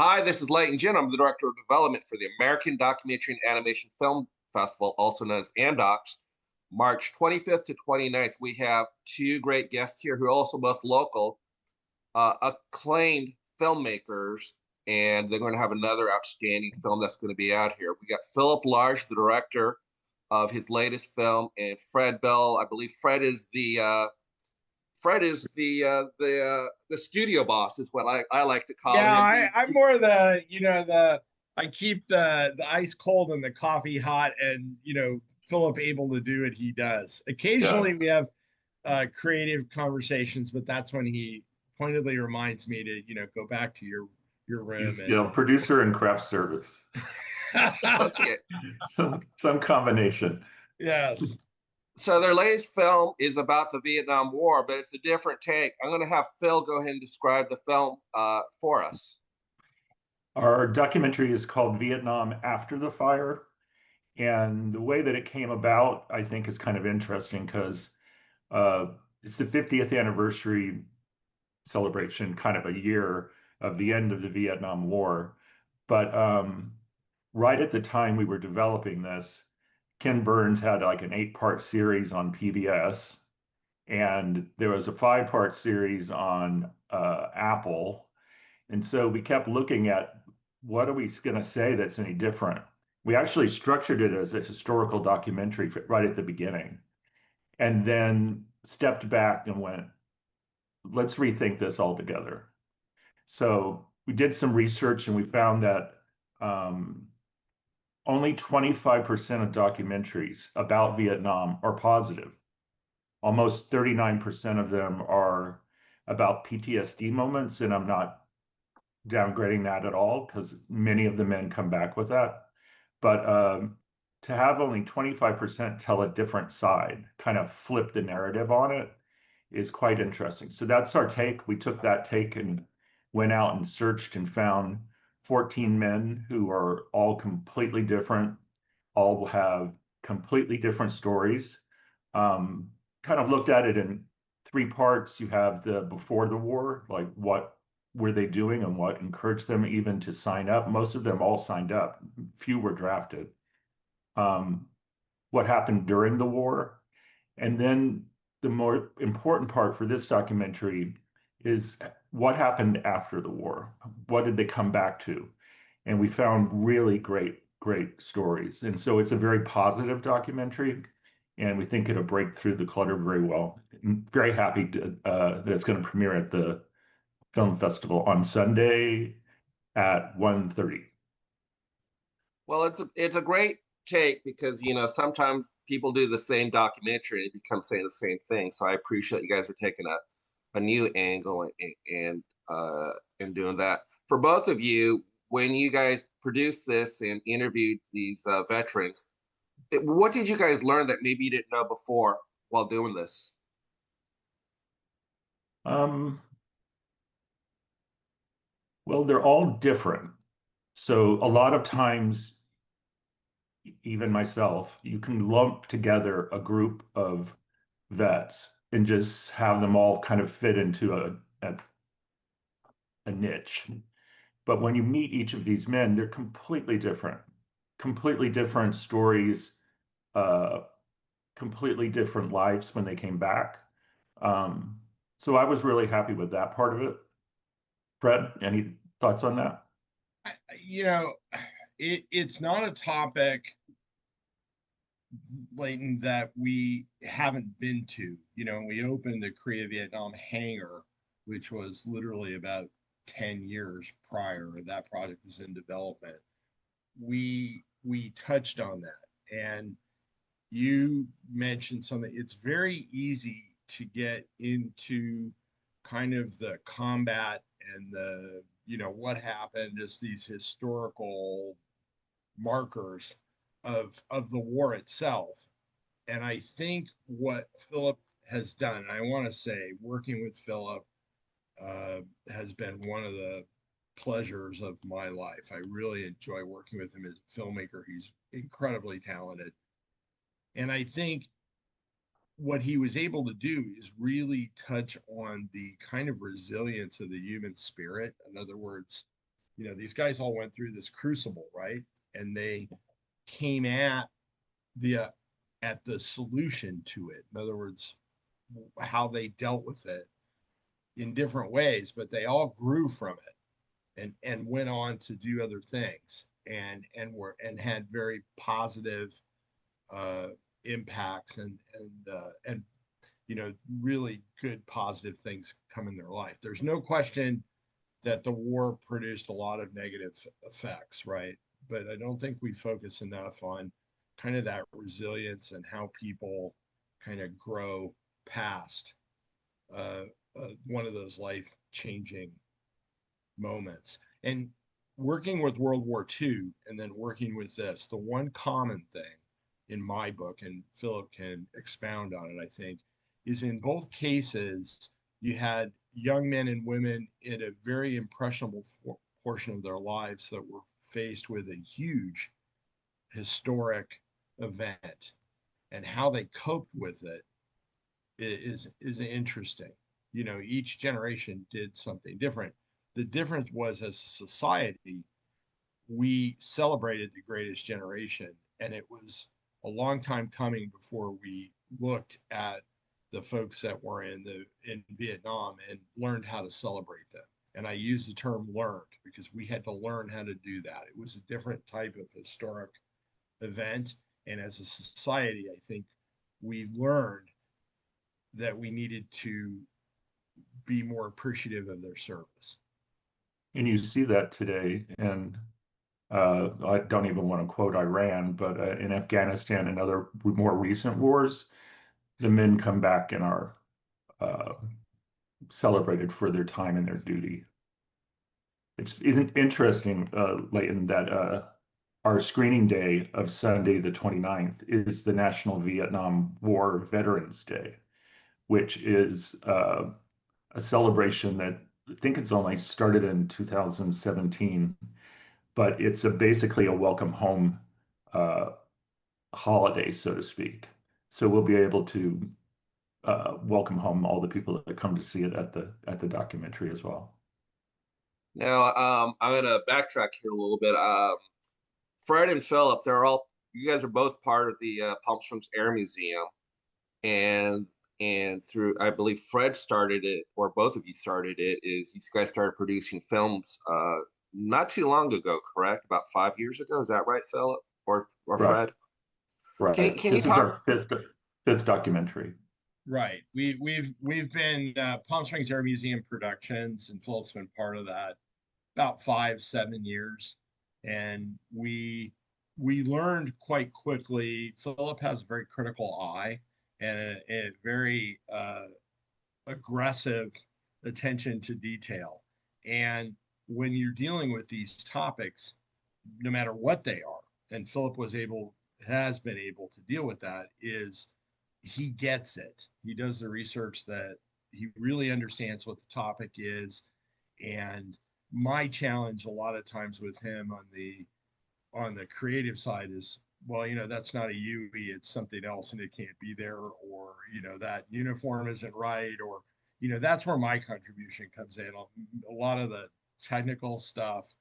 Hi, this is Layton. I'm the Director of Development for the American Documentary and Animation Film Festival, also known as AmDocs. March 25th to 29th, we have two great guests here who are also both local, acclaimed filmmakers, and they're going to have another outstanding film that's going to be out here. We got Lars, the director of his latest film, and Fred Bell. I believe Fred is the studio boss, is what I like to call Yeah, him. I'm more the I keep the ice cold and the coffee hot, and Philip able to do what he does. Yeah, Occasionally we have creative conversations, but that's when he pointedly reminds me to go back to your room he's and producer and craft service, Okay, some combination. yes. so their latest film is about the Vietnam War, but it's a different take. I'm going to have Phil go ahead and describe the film for us. Our documentary is called Vietnam After the Fire, and the way that it came about, I think, is kind of interesting because it's the 50th anniversary celebration, kind of a year of the end of the Vietnam War. But right at the time we were developing this, Ken Burns had like an 8-part series on PBS, and there was a 5-part series on Apple. And so we kept looking at what are we going to say that's any different. We actually structured it as a historical documentary right at the beginning, and then stepped back and went, let's rethink this altogether. So we did some research and we found that um, only 25% of documentaries about Vietnam are positive. Almost 39% of them are about PTSD moments, and I'm not downgrading that at all because many of the men come back with that. But to have only 25% tell a different side, kind of flip the narrative on it, is quite interesting. So that's our take. We took that take and went out and searched and found 14 men who are all completely different, all have completely different stories. Kind of looked at it in 3 parts. You have the before the war, like what were they doing and what encouraged them even to sign up. Most of them all signed up, few were drafted. Um, what happened during the war, and then the more important part for this documentary is what happened after the war. What did they come back to? And we found really great stories. And so it's a very positive documentary, and we think it'll break through the clutter very well. I'm very happy that it's going to premiere at the film festival on Sunday at 1:30. Well, it's a great take because sometimes people do the same documentary and it becomes saying the same thing. So I appreciate you guys are taking a new angle and doing that. For both of you, when you guys produced this and interviewed these veterans, what did you guys learn that maybe you didn't know before while doing this? Um, well, they're all different. So a lot of times, even myself, you can lump together a group of vets and just have them all kind of fit into a niche. But when you meet each of these men, they're completely different stories, uh, completely different lives when they came back. Um, so I was really happy with that part of it. Fred, any thoughts on that? I, you know, it's not a topic, Layton, that we haven't been to. We opened the Korea Vietnam hangar, which was literally about 10 years prior. That project was in development. We touched on that. And you mentioned something. It's very easy to get into kind of the combat and what happened, just these historical markers of the war itself. And I think what Philip has done, and I want to say, working with Philip has been one of the pleasures of my life. I really enjoy working with him as a filmmaker. He's incredibly talented. And I think what he was able to do is really touch on the kind of resilience of the human spirit. In other words, these guys all went through this crucible, right? And they came the uh, at the solution to it. In other words, how they dealt with it in different ways, but they all grew from it and went on to do other things and had very positive uh, impacts and really good positive things come in their life. There's no question that the war produced a lot of negative effects, right? But I don't think we focus enough on kind of that resilience and how people kind of grow past uh, one of those life changing moments. And working with World War II and then working with this, the one common thing in my book, and Philip can expound on it, I think, is in both cases, you had young men and women in a very impressionable portion of their lives that were faced with a huge historic event, and how they coped with it is interesting. Each generation did something different. The difference was, as a society, we celebrated the greatest generation, and it was a long time coming before we looked at the folks that were in Vietnam and learned how to celebrate them. And I use the term learned because we had to learn how to do that. It was a different type of historic event. And as a society, I think we learned that we needed to be more appreciative of their service. And you see that today. And I don't even want to quote Iran, but in Afghanistan and other more recent wars, the men come back and are uh, celebrated for their time and their duty. It's interesting, Layton, that our screening day of Sunday, the 29th, is the National Vietnam War Veterans Day, which is a celebration that I think it's only started in 2017, but it's basically a welcome home uh, holiday, so to speak. So we'll be able to welcome home all the people that come to see it at the documentary as well. Now, I'm gonna backtrack here a little bit. Fred and Philip, you guys are both part of the Palm Springs Air Museum, and through, I believe Fred started it, or both of you started it. Is you guys started producing films not too long ago, correct? About 5 years ago, is that right, Philip or Right, Fred? right. Can you This is talk? our fifth documentary. Right. We've been Palm Springs Air Museum Productions, and Philip's been part of that about 5, 7 years, and we learned quite quickly. Philip has a very critical eye and a very aggressive attention to detail, and when you're dealing with these topics, no matter what they are, and Philip has been able to deal with that, is he gets it. He does the research that he really understands what the topic is. And my challenge a lot of times with him on the creative side is, well, that's not a UE, it's something else and it can't be there, or that uniform isn't right, or that's where my contribution comes in. A lot of the technical stuff,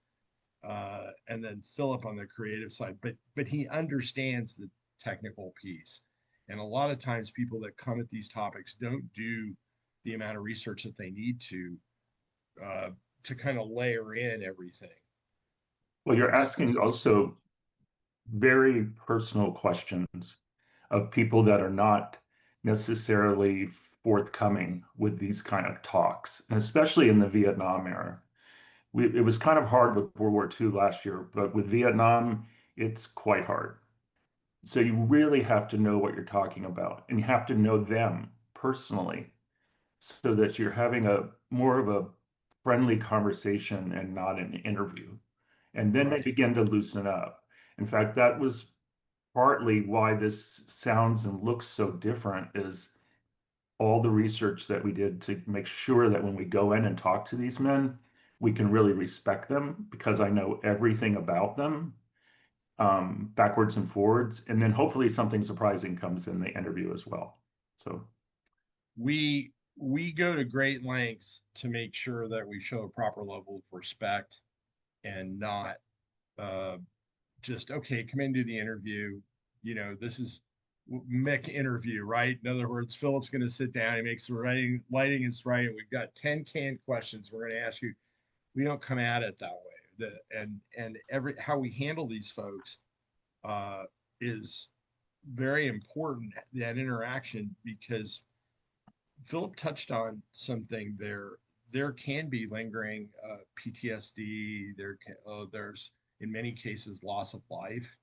and then Philip on the creative side, but he understands the technical piece. And a lot of times people that come at these topics don't do the amount of research that they need uh, to kind of layer in everything. Well, you're And asking also very personal questions of people that are not necessarily forthcoming with these kind of talks, and especially in the Vietnam era. It was kind of hard with World War II last year, but with Vietnam, it's quite hard. So you really have to know what you're talking about, and you have to know them personally so that you're having a more of a friendly conversation and not an interview. And then they right, begin to loosen up. In fact, that was partly why this sounds and looks so different is all the research that we did to make sure that when we go in and talk to these men, we can really respect them because I know everything about them, backwards and forwards. And then hopefully something surprising comes in the interview as well. So, we go to great lengths to make sure that we show a proper level of respect and not uh, just, okay, come in, do the interview. This is Mick interview, right? In other words, Philip's going to sit down, he makes the lighting is right, and we've got 10 canned questions we're going to ask you. We don't come at it that way. And every how we handle these folks is very important, that interaction, because Philip touched on something there. There can be lingering PTSD. There's in many cases loss of life.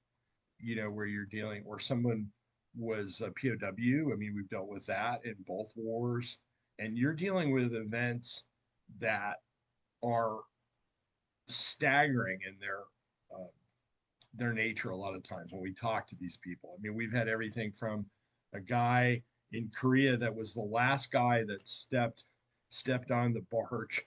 Where you're dealing, where someone was a POW. I mean, we've dealt with that in both wars, and you're dealing with events that are staggering in their nature a lot of times when we talk to these people. I mean, we've had everything from a guy in Korea that was the last guy that stepped on the barge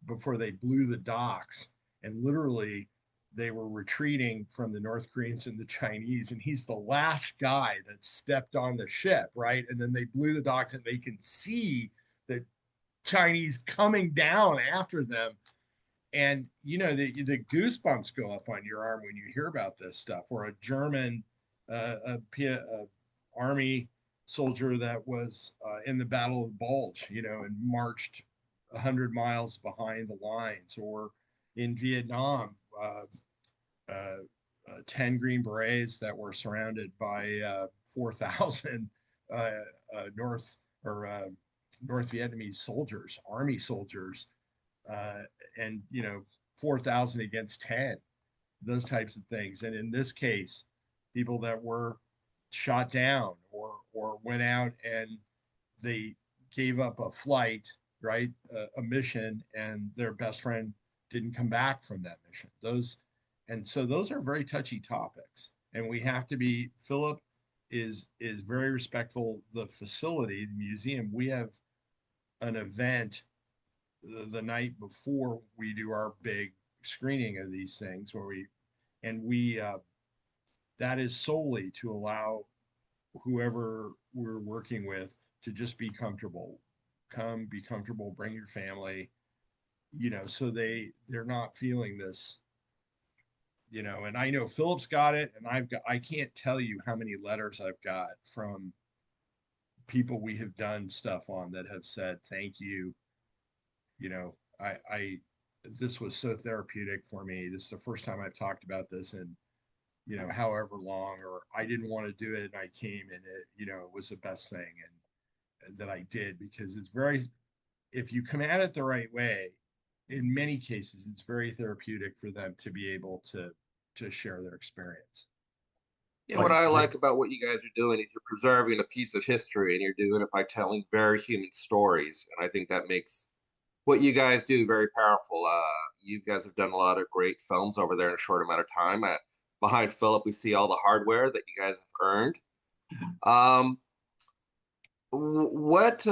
before they blew the docks, and literally they were retreating from the North Koreans and the Chinese, and he's the last guy that stepped on the ship, right? And then they blew the docks, and they can see the Chinese coming down after them, and the goosebumps go up on your arm when you hear about this stuff. Or a German a army soldier that was in the Battle of the Bulge, and marched 100 miles behind the lines. Or in Vietnam, 10 Green Berets that were surrounded by 4,000 uh, North or North Vietnamese soldiers, army soldiers, uh, and 4,000 against 10, those types of things. And in this case, people that were shot down or went out and they gave up a flight, right, a mission, and their best friend didn't come back from that mission. Those are very touchy topics, and we have to be. Philip is very respectful. The facility, the museum, we have an event the night before we do our big screening of these things, where we that is solely to allow whoever we're working with to just be comfortable. Come, be comfortable, bring your family, so they're not feeling this. And I know Philip's got it, and I can't tell you how many letters I've got from people we have done stuff on that have said thank you. I this was so therapeutic for me. This is the first time I've talked about this in however long, or I didn't want to do it and I came, and it was the best thing and that I did, because it's very, if you come at it the right way, in many cases it's very therapeutic for them to be able to share their experience. Yeah, what I like about what you guys are doing is you're preserving a piece of history, and you're doing it by telling very human stories. And I think that makes what you guys do very powerful. You guys have done a lot of great films over there in a short amount of time. Behind Philip, we see all the hardware that you guys have earned. Um, what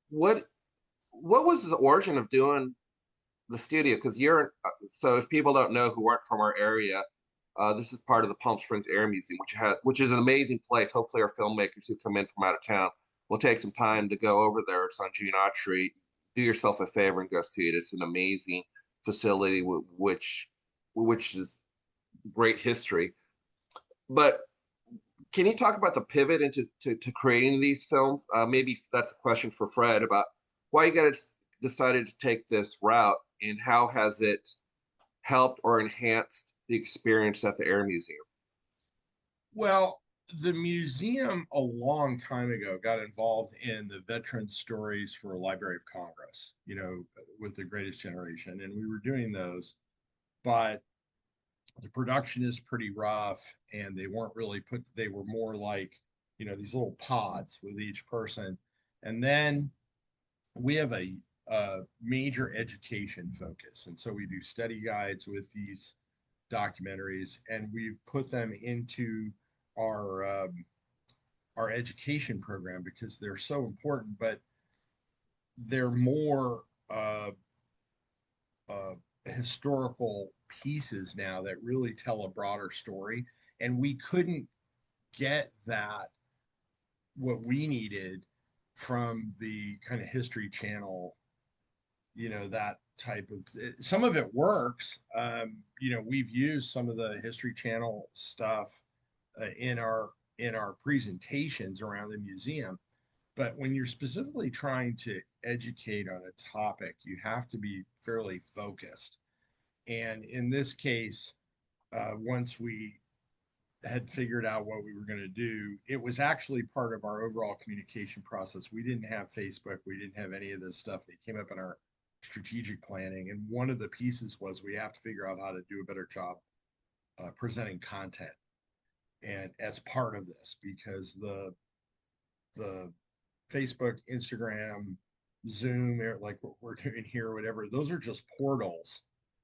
what what was the origin of doing the studio? Because so if people don't know who aren't from our area, this is part of the Palm Springs Air Museum, which is an amazing place. Hopefully, our filmmakers who come in from out of town will take some time to go over there. It's on Gene Autry. Do yourself a favor and go see it. It's an amazing facility, which is great history. But can you talk about the pivot into to creating these films? Maybe that's a question for Fred about why you guys decided to take this route, and how has it helped or enhanced the experience at the Air Museum? Well, the museum a long time ago got involved in the veteran stories for Library of Congress, with the Greatest Generation, and we were doing those, but the production is pretty rough, and they were more like, these little pods with each person. And then we have a major education focus. And so we do study guides with these documentaries, and we've put them into our education program because they're so important, but they're more historical pieces now that really tell a broader story. And we couldn't get that, what we needed, from the kind of History Channel, that type of, some of it works. We've used some of the History Channel stuff in our presentations around the museum. But when you're specifically trying to educate on a topic, you have to be fairly focused. And in this case, once we had figured out what we were going to do, it was actually part of our overall communication process. We didn't have Facebook, we didn't have any of this stuff. It came up in our strategic planning. And one of the pieces was we have to figure out how to do a better job presenting content. And as part of this, because the Facebook, Instagram, Zoom, like what we're doing here, whatever, those are just portals.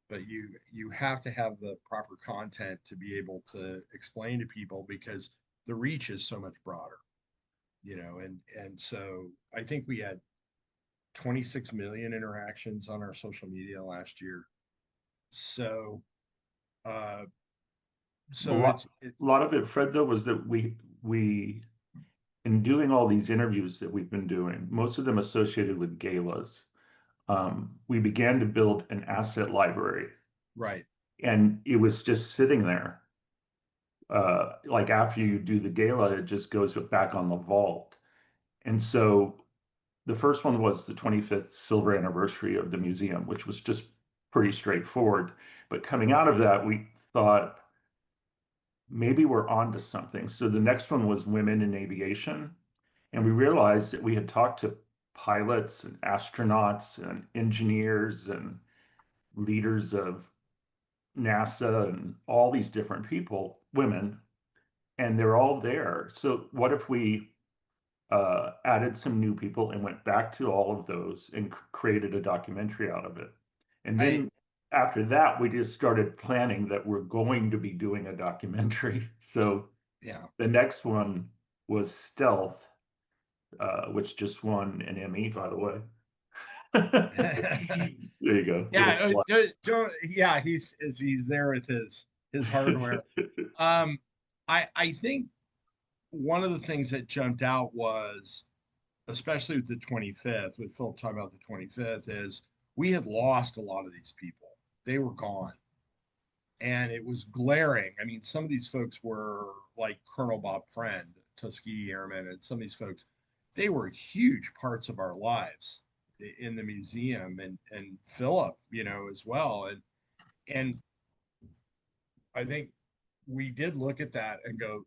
But you have to have the proper content to be able to explain to people, because the reach is so much broader, and so I think we had 26 million interactions on our social media last year. So uh A so lot, a lot of it, Fred, though, was that we in doing all these interviews that we've been doing, most of them associated with galas, we began to build an asset library, right. and it was just sitting there. Like after you do the gala, it just goes back on the vault. And so the first one was the 25th silver anniversary of the museum, which was just pretty straightforward. But coming out of that, we thought maybe we're onto something. So the next one was women in aviation. And we realized that we had talked to pilots and astronauts and engineers and leaders of NASA and all these different people, women, and they're all there. So what if we added some new people and went back to all of those and created a documentary out of it? And I then after that, we just started planning that we're going to be doing a documentary. So Yeah. the next one was Stealth, which just won an Emmy, by the way. There you go. Little Yeah, plug. yeah, he's there with his hardware. um I think one of the things that jumped out was, especially with the 25th, with Philip talking about the 25th, is we had lost a lot of these people. They were gone. And it was glaring. I mean, some of these folks were like Colonel Bob Friend, Tuskegee Airmen, and some of these folks, they were huge parts of our lives in the museum, and Philip, as well. And I think we did look at that and go,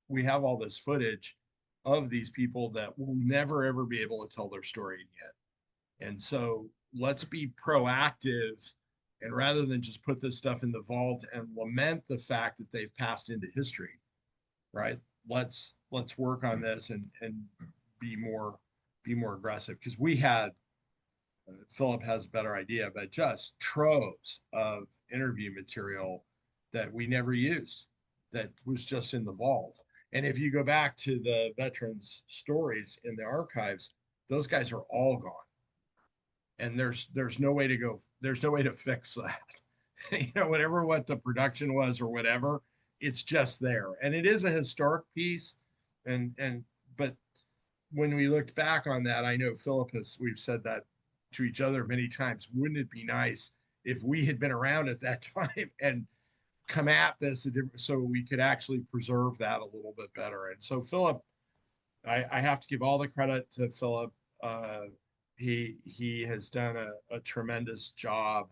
we have all this footage of these people that will never ever be able to tell their story yet. And so let's be proactive, and rather than just put this stuff in the vault and lament the fact that they've passed into history, right? Let's work on this and be more aggressive, because we had Philip has a better idea, but just troves of interview material that we never used, that was just in the vault. And if you go back to the veterans' stories in the archives, those guys are all gone. And there's no way to go, there's no way to fix that. Whatever what the production was or whatever, it's just there. And it is a historic piece. And but when we looked back on that, I know Philip we've said that to each other many times. Wouldn't it be nice if we had been around at that time and come at this so we could actually preserve that a little bit better? And so Philip, I have to give all the credit to Philip. Uh, he has done a tremendous job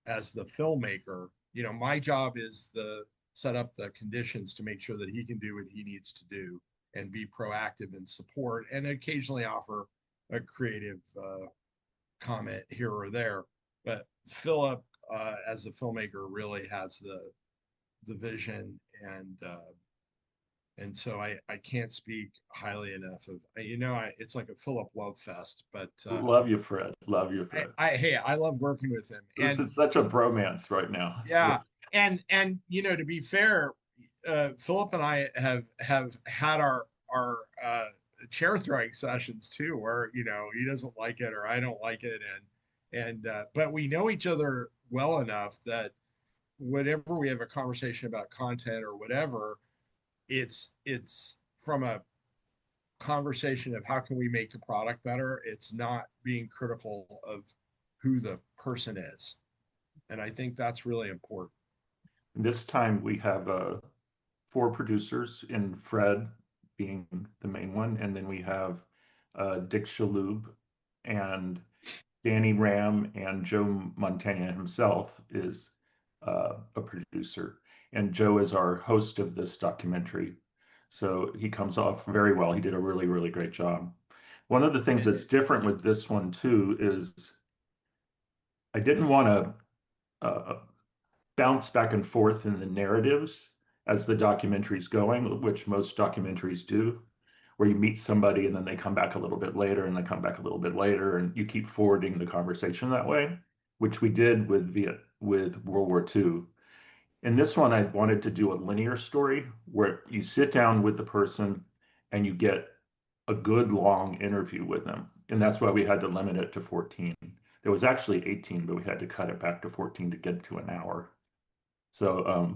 as the filmmaker. My job is the set up the conditions to make sure that he can do what he needs to do and be proactive and support, and occasionally offer a creative comment here or there. But Philip, as a filmmaker, really has the vision, and so I can't speak highly enough of, it's like a Philip love fest. But Love you, Fred. Love you, Fred. hey, I love working with him. This And is such a bromance right now. yeah, and to be fair, Philip and I have had our chair throwing sessions too, where he doesn't like it or I don't like it, and but we know each other well enough that whenever we have a conversation about content or whatever, it's from a conversation of how can we make the product better. It's not being critical of who the person is. And I think that's really important. This time we have four producers, and Fred being the main one, and then we have Dick Shalhoub and Danny Ram, and Joe Mantegna himself is a producer, and Joe is our host of this documentary. So he comes off very well. He did a really, really great job. One of the things that's different with this one too is I didn't want to bounce back and forth in the narratives as the documentary's going, which most documentaries do, where you meet somebody and then they come back a little bit later and they come back a little bit later, and you keep forwarding the conversation that way, which we did with World War II. In this one, I wanted to do a linear story where you sit down with the person and you get a good long interview with them. And that's why we had to limit it to 14. There was actually 18, but we had to cut it back to 14 to get to an hour. So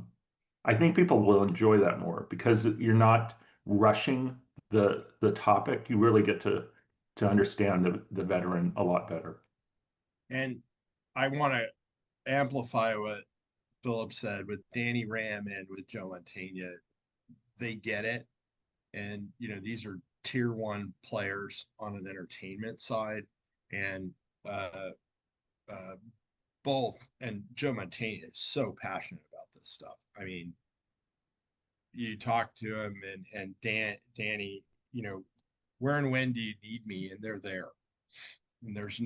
I think people will enjoy that more because you're not rushing the topic. You really get to understand the veteran a lot better. And I want to amplify what Philip said with Danny Ram and with Joe Mantegna. They get it. And, these are tier one players on an entertainment side. And uh, uh, both, and Joe Mantegna is so passionate about this stuff. I mean, you talk to him and Danny, where and when do you need me? And they're there. And there's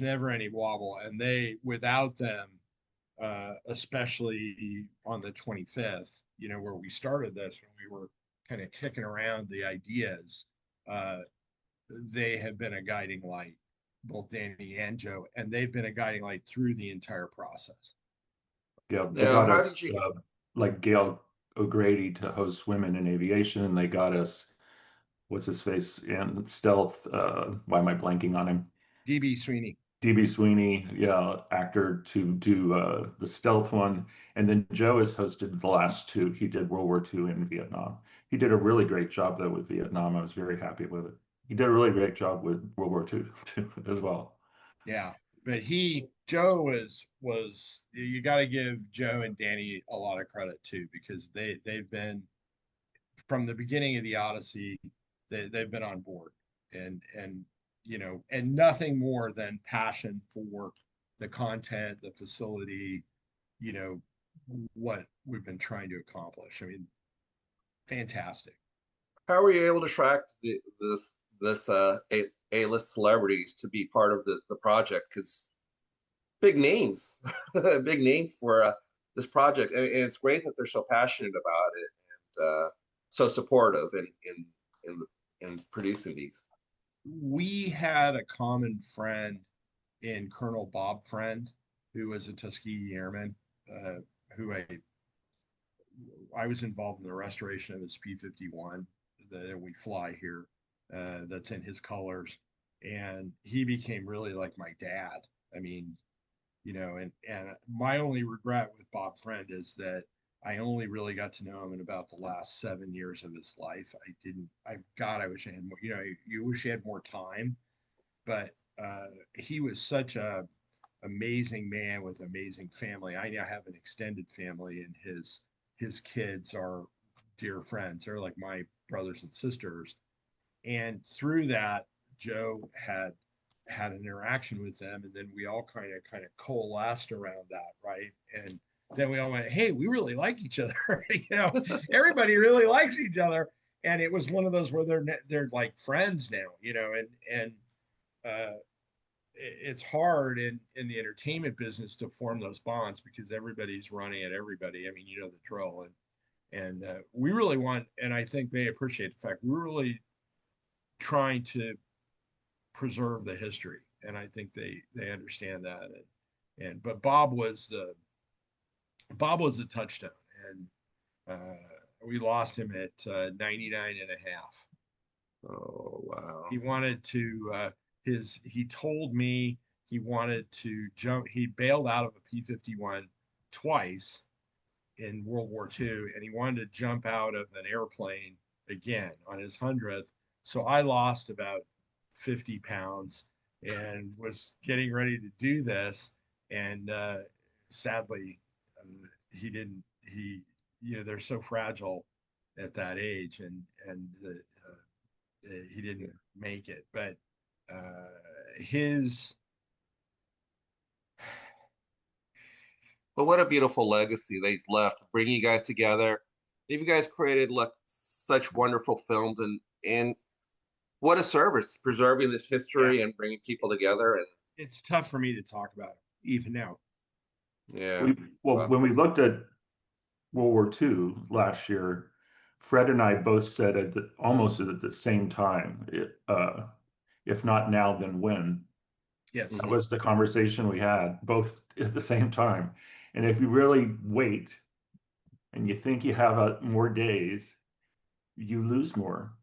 never any wobble. And they, without them, especially on the 25th, where we started this, when we were kind of kicking around the ideas, uh, they have been a guiding light, both Danny and Joe, and they've been a guiding light through the entire process. Yeah, they Now, got how us did you? like Gail O'Grady to host Women in Aviation, and they got us what's his face in Stealth. Why am I blanking on him? DB Sweeney. DB Sweeney, yeah, actor to do the Stealth one, and then Joe has hosted the last two. He did World War II and Vietnam. He did a really great job though with Vietnam. I was very happy with it. He did a really great job with World War II too, as well. Yeah, but Joe was you got to give Joe and Danny a lot of credit too, because they've been from the beginning of the Odyssey. They've been on board, and and nothing more than passion for the content, the facility, you know what we've been trying to accomplish. I mean, fantastic. How were you able to track this A-list celebrities to be part of the project? Because big names, big names for this project, and it's great that they're so passionate about it and so supportive in producing these. We had a common friend in Colonel Bob Friend, who was a Tuskegee Airman, uh, who I was involved in the restoration of his P-51 that we fly here. That's in his colors, and he became really like my dad. I mean, and my only regret with Bob Friend is that I only really got to know him in about the last 7 years of his life. I didn't. God, I wish I had more. You wish you had more time, but he was such a amazing man with amazing family. I now have an extended family, and his kids are dear friends. They're like my brothers and sisters. And through that, Joe had an interaction with them, and then we all kind of coalesced around that, right? And then we all went, "Hey, we really like each other." Everybody really likes each other, and it was one of those where they're like friends now, and uh, it's hard in the entertainment business to form those bonds because everybody's running at everybody. I mean, you know the drill, and we really want, and I think they appreciate the fact we're really trying to preserve the history, and I think they understand that. But Bob was the touchdown, and we lost him at 99 and a half. Oh wow! He wanted to he told me he wanted to jump. He bailed out of a P-51 twice in World War II, and he wanted to jump out of an airplane again on his 100th. So I lost about 50 pounds, and was getting ready to do this. And sadly, he didn't. They're so fragile at that age, and he didn't make it. But his But what a beautiful legacy that he's left, bringing you guys together. You guys created like such wonderful films, and what a service preserving this yeah, history and bringing people together. And it's tough for me to talk about it even now. yeah, Well, well, when we looked at World War II last year, Fred and I both said almost at the same time, if not now, then when? Yes. That mhm. was the conversation we had, both at the same time. And if you really wait and you think you have more days, you lose more.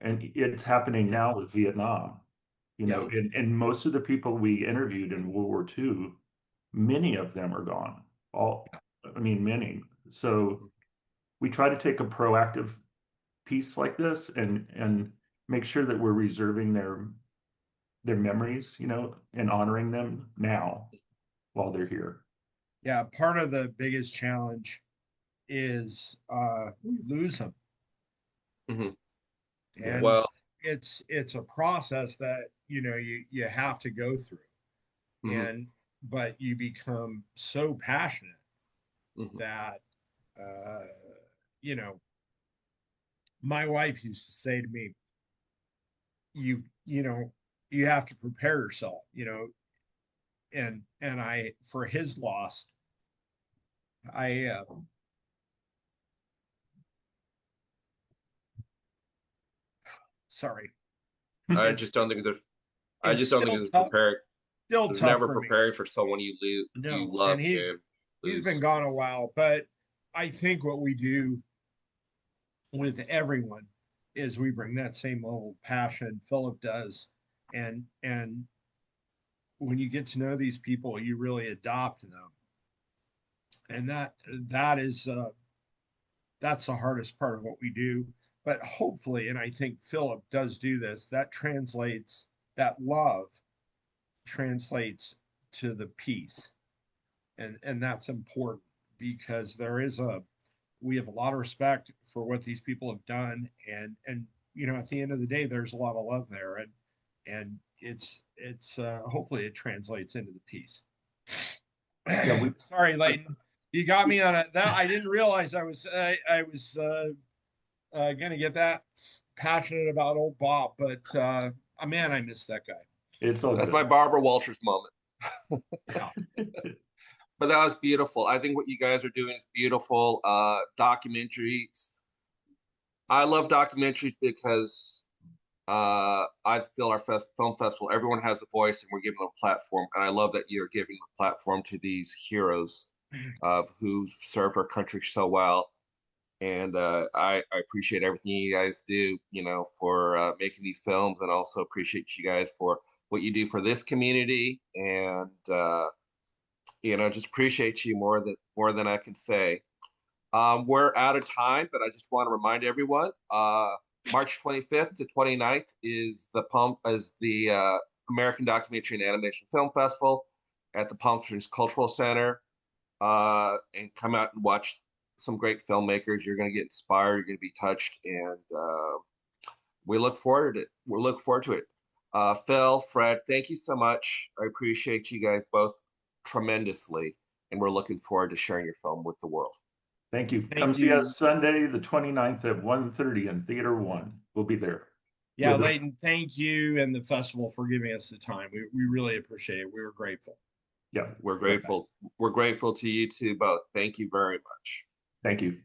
And it's happening Yeah. now with Vietnam. Yeah. And most of the people we interviewed in World War II, many of them are gone. I mean, many. So we try to take a proactive piece like this and make sure that we're reserving their memories, and honoring them now while they're here. Yeah. Part of the biggest challenge is we lose them. Mhm. And Well, it's a process that you have to go through. mhm, And but you become so passionate mhm. that uh you know my wife used to say to me, you know you have to prepare yourself, and I, for his loss, I sorry. I it's just don't think there's. I it's just don't think still there's tough, prepared. still There's tough never for me. preparing for someone you No, and love and he's been lose. gone a while, but I think what we do with everyone is we bring that same level of passion Philip does. And when you get to know these people, you really adopt them. And that is that's the hardest part of what we do. But hopefully, and I think Philip does do this, that translates, that love translates to the peace. And that's important, because there is a we have a lot of respect for what these people have done, and at the end of the day, there's a lot of love there, and it's hopefully it translates into the piece. Yeah, we Sorry, I, Layton, you got me on it. That I didn't realize I was gonna get that passionate about old Bob, but man, I miss that guy. it's all That's my good. Barbara Walters moment. Yeah. But that was beautiful. I think what you guys are doing is beautiful. Documentaries. I love documentaries because I feel our film festival, everyone has a voice and we're giving them a platform. And I love that you're giving a platform to these heroes who served our country so well. And I appreciate everything you guys do, for making these films, and also appreciate you guys for what you do for this community. And just appreciate you more than I can say. We're out of time, but I just want to remind everyone, March 25th to 29th is the American Documentary and Animation Film Festival at the Palm Springs Cultural Center. And come out and watch some great filmmakers. You're going to get inspired. You're going to be touched, and we look forward to it. We look forward to it. Phil, Fred, thank you so much. I appreciate you guys both tremendously, and we're looking forward to sharing your film with the world. Thank you. Come Thank see you. us Sunday, the 29th at 1:30 in Theater 1. We'll be there. Yeah, Layton, thank you and the festival for giving us the time. We really appreciate it. We were grateful. Yeah. We're Okay. grateful. We're grateful to you two both. Thank you very much. Thank you.